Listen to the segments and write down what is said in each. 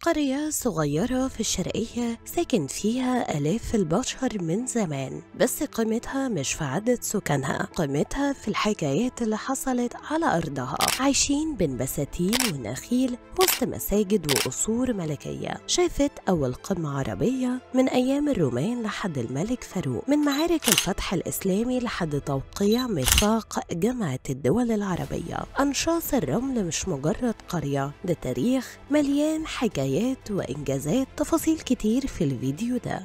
قرية صغيرة في الشرقية ساكن فيها آلاف البشر من زمان، بس قيمتها مش في عدد سكانها، قيمتها في الحكايات اللي حصلت على أرضها. عايشين بين بساتين ونخيل وسط مساجد وقصور ملكية. شافت أول قمة عربية من أيام الرومان لحد الملك فاروق، من معارك الفتح الإسلامي لحد توقيع ميثاق جامعة الدول العربية. أنشاص الرمل مش مجرد قرية، ده تاريخ مليان حكايات وإنجازات. تفاصيل كتير في الفيديو ده.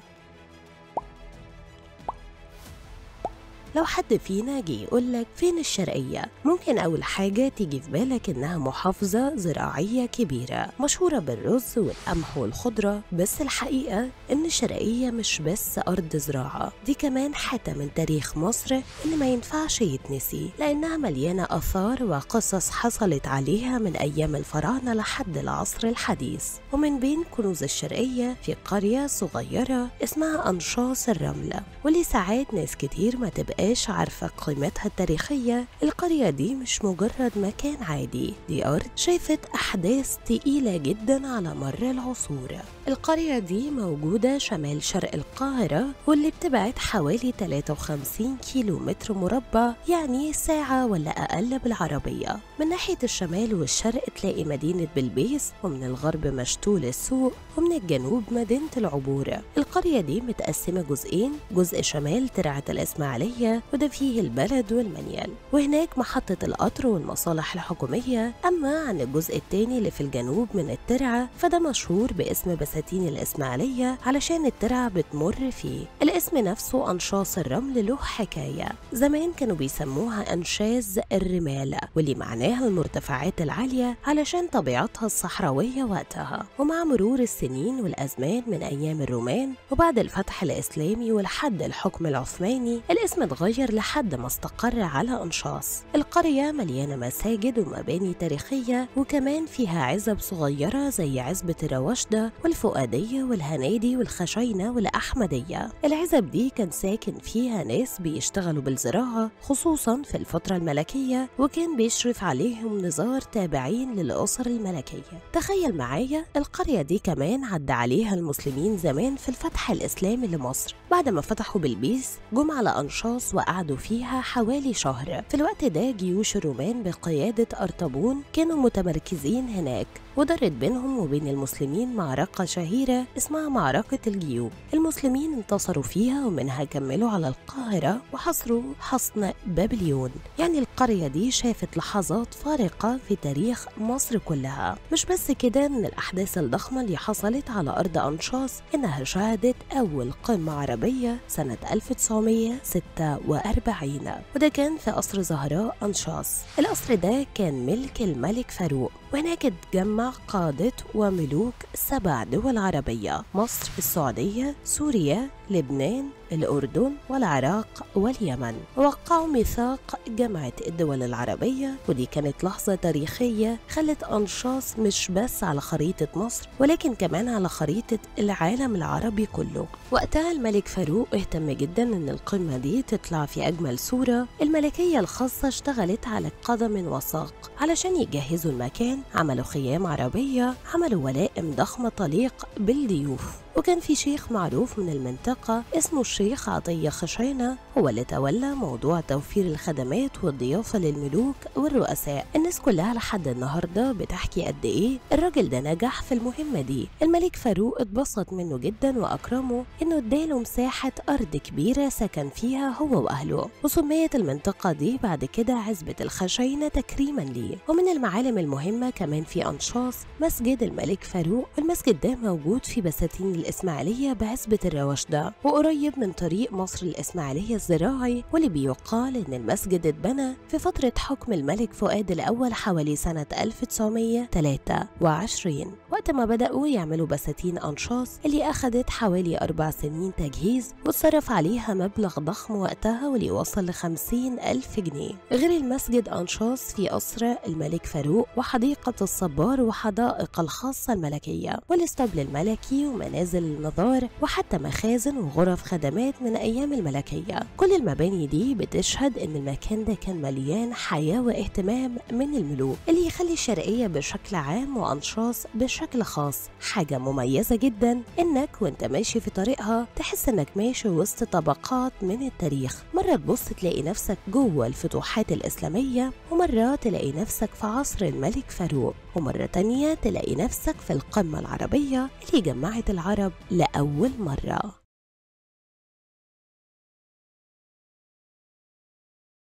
لو حد فينا جه يقولك فين الشرقية، ممكن أول حاجة تيجي في بالك إنها محافظة زراعية كبيرة مشهورة بالرز والقمح والخضرة، بس الحقيقة إن الشرقية مش بس أرض زراعة، دي كمان حتة من تاريخ مصر اللي ما ينفعش يتنسي، لأنها مليانة آثار وقصص حصلت عليها من أيام الفراعنة لحد العصر الحديث. ومن بين كنوز الشرقية في قرية صغيرة اسمها أنشاص الرملة، واللي ساعات ناس كتير ما تبقاش عارفة قيمتها التاريخية. القرية دي مش مجرد مكان عادي، دي أرض شافت أحداث تقيلة جدا على مر العصور. القرية دي موجودة شمال شرق القاهرة، واللي بتبعد حوالي 53 كيلو متر مربع، يعني ساعة ولا أقل بالعربية. من ناحية الشمال والشرق تلاقي مدينة بلبيس، ومن الغرب مشتول السوق، ومن الجنوب مدينة العبور. القرية دي متقسمة جزئين، جزء شمال ترعة الإسماعيلية وده فيه البلد والمنيل، وهناك محطة القطر والمصالح الحكومية. أما عن الجزء التاني اللي في الجنوب من الترعة فده مشهور باسم بساتين الإسماعيلية علشان الترعة بتمر فيه. الاسم نفسه أنشاص الرمل له حكاية، زمان كانوا بيسموها أنشاز الرمالة، واللي معناها المرتفعات العالية علشان طبيعتها الصحراوية وقتها. ومع مرور السنين والأزمان من أيام الرومان وبعد الفتح الإسلامي ولحد الحكم العثماني، الاسم اتغير لحد ما استقر على أنشاص. القرية مليانة مساجد ومباني تاريخية، وكمان فيها عزب صغيرة زي عزبة الرواشدة والفؤادية والهنادي والخشينة والأحمدية. العزب دي كان ساكن فيها ناس بيشتغلوا بالزراعة خصوصا في الفترة الملكية، وكان بيشرف عليهم نظار تابعين للأسر الملكية. تخيل معايا القرية دي كمان عدى عليها المسلمين زمان في الفتح الإسلامي لمصر. بعد ما فتحوا بلبيس جم على أنشاص وقعدوا فيها حوالي شهر. في الوقت ده جيوش الرومان بقيادة أرطبون كانوا متمركزين هناك، ودارت بينهم وبين المسلمين معركة شهيرة اسمها معركة الجيوب. المسلمين انتصروا فيها ومنها كملوا على القاهرة وحصروا حصن بابليون. يعني القرية دي شافت لحظات فارقة في تاريخ مصر كلها. مش بس كده، من الأحداث الضخمة اللي حصلت على أرض أنشاص إنها شهدت أول قمة عربية سنة 1946، وده كان في قصر زهراء أنشاص. القصر ده كان ملك الملك فاروق، وهناك اتجمع قادة وملوك 7 دول عربية: مصر، السعودية، سوريا، لبنان، الأردن والعراق واليمن. وقعوا ميثاق جامعة الدول العربية، ودي كانت لحظة تاريخية خلت أنشاص مش بس على خريطة مصر ولكن كمان على خريطة العالم العربي كله. وقتها الملك فاروق اهتم جدا ان القمة دي تطلع في أجمل صورة. الملكية الخاصة اشتغلت على قدم وساق علشان يجهزوا المكان، عملوا خيام عربية، عملوا ولائم ضخمة تليق بالضيوف. وكان في شيخ معروف من المنطقة اسمه الشيخ عطية خشينة، هو اللي تولى موضوع توفير الخدمات والضيافة للملوك والرؤساء. الناس كلها لحد النهاردة بتحكي قد ايه الراجل ده نجح في المهمة دي. الملك فاروق اتبسط منه جدا وأكرمه انه اداله مساحة أرض كبيرة سكن فيها هو وأهله، وسميت المنطقة دي بعد كده عزبة الخشينة تكريما ليه. ومن المعالم المهمة كمان في أنشاص مسجد الملك فاروق، والمسجد ده موجود في بساتين الإسماعيلية بعزبة الرواشدة، وقريب من طريق مصر الإسماعيلية الزراعي، واللي بيقال إن المسجد اتبنى في فترة حكم الملك فؤاد الأول حوالي سنة 1923، وقت ما بدأوا يعملوا بساتين أنشاص اللي أخدت حوالي 4 سنين تجهيز، واتصرف عليها مبلغ ضخم وقتها واللي وصل ل50,000 جنيه. غير المسجد أنشاص في قصر الملك فاروق وحديقة الصبار وحدائق الخاصة الملكية والاسطبل الملكي ومنازل منازل النظار وحتى مخازن وغرف خدمات من أيام الملكية. كل المباني دي بتشهد إن المكان ده كان مليان حياة واهتمام من الملوك، اللي يخلي الشرقية بشكل عام وأنشاص بشكل خاص حاجة مميزة جدا إنك وإنت ماشي في طريقها تحس إنك ماشي وسط طبقات من التاريخ. مرة تبص تلاقي نفسك جوه الفتوحات الإسلامية، ومرة تلاقي نفسك في عصر الملك فاروق، ومرة تانية تلاقي نفسك في القمة العربية اللي جمعت العرب لأول مرة.